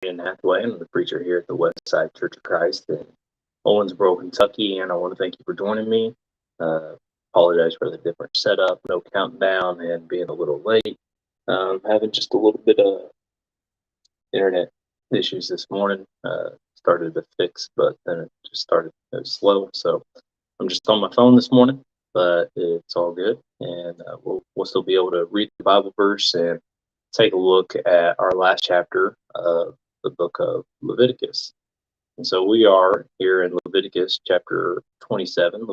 Brandon Hathaway. I'm the preacher here at the Westside Church of Christ in Owensboro, Kentucky, and I want to thank you for joining me. Apologize for the different setup, no countdown, and being a little late. Having just a little bit of internet issues this morning. Started to fix, but then it just started slow. So I'm just on my phone this morning, but it's all good, and we'll still be able to read the Bible verse and take a look at our last chapter of the book of Leviticus. And so we are here in Leviticus chapter 27, and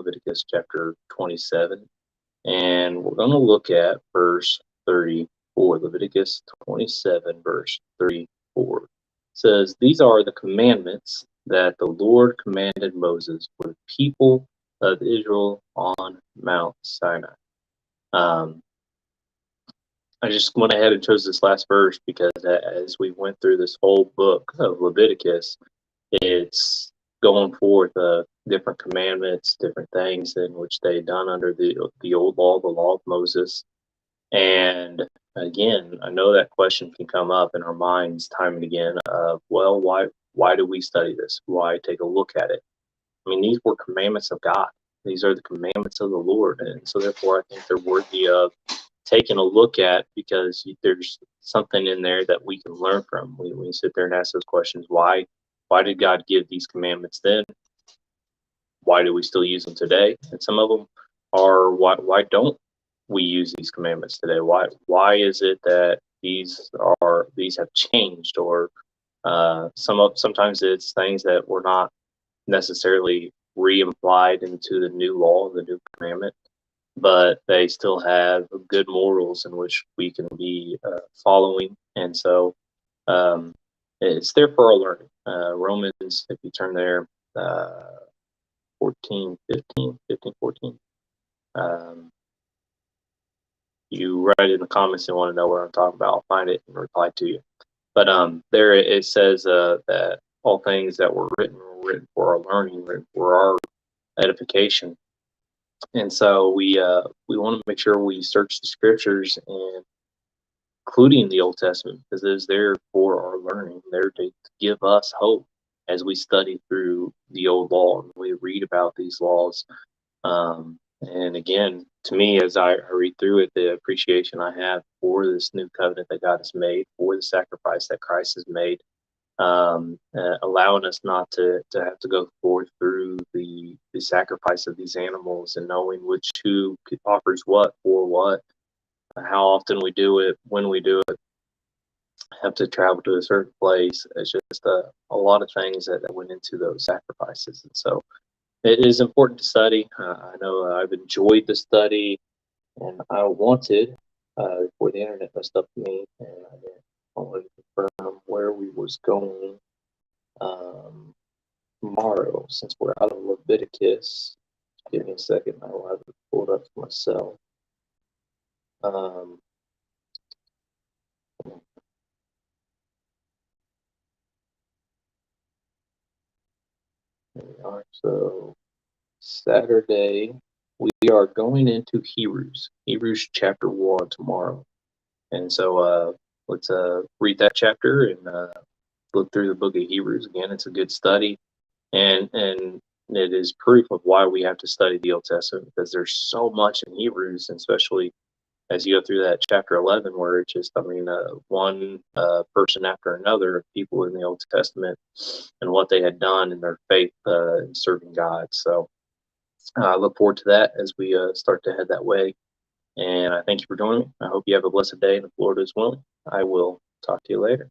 we're going to look at verse 34. Leviticus 27, verse 34 says, "These are the commandments that the Lord commanded Moses for the people of Israel on Mount Sinai." I just went ahead and chose this last verse because as we went through this whole book of Leviticus, it's going forth different commandments, different things in which they had done under the old law, the law of Moses. And again, I know that question can come up in our minds time and again of, well, why do we study this? Why take a look at it? I mean, these were commandments of God. These are the commandments of the Lord. And so therefore, I think they're worthy of taking a look at, because there's something in there that we can learn from. We sit there and ask those questions. Why did God give these commandments then? Why do we still use them today? And some of them are, why don't we use these commandments today? Why is it that these have changed? Or sometimes it's things that were not necessarily re-implied into the new law, the new commandment, but they still have good morals in which we can be following. And so it's there for our learning. Romans, if you turn there, 14. You write in the comments and want to know what I'm talking about, I'll find it and reply to you. But there it says that all things that were written for our learning, written for our edification. And so we want to make sure we search the scriptures, and including the Old Testament, because it is there for our learning, there to give us hope as we study through the old law and we read about these laws. And again, to me, as I read through it, the appreciation I have for this new covenant that God has made, for the sacrifice that Christ has made, allowing us not to have to go forth through the sacrifice of these animals, and knowing who offers what for what, how often we do it, when we do it, have to travel to a certain place. It's just a lot of things that went into those sacrifices. And so it is important to study. I know I've enjoyed the study, and I wanted, before the internet messed up to me, and I didn't want to confirm where we was going tomorrow, since we're out of Leviticus. Give me a second, I will have it pulled up for myself. There we are. So Saturday, we are going into Hebrews chapter 1 tomorrow. And so let's read that chapter and look through the book of Hebrews. Again, it's a good study, and it is proof of why we have to study the Old Testament, because there's so much in Hebrews, and especially as you go through that chapter 11, where it's just, one person after another of people in the Old Testament and what they had done in their faith in serving God. So I look forward to that as we start to head that way. And I thank you for joining me. I hope you have a blessed day, and if the Lord is willing, I will talk to you later.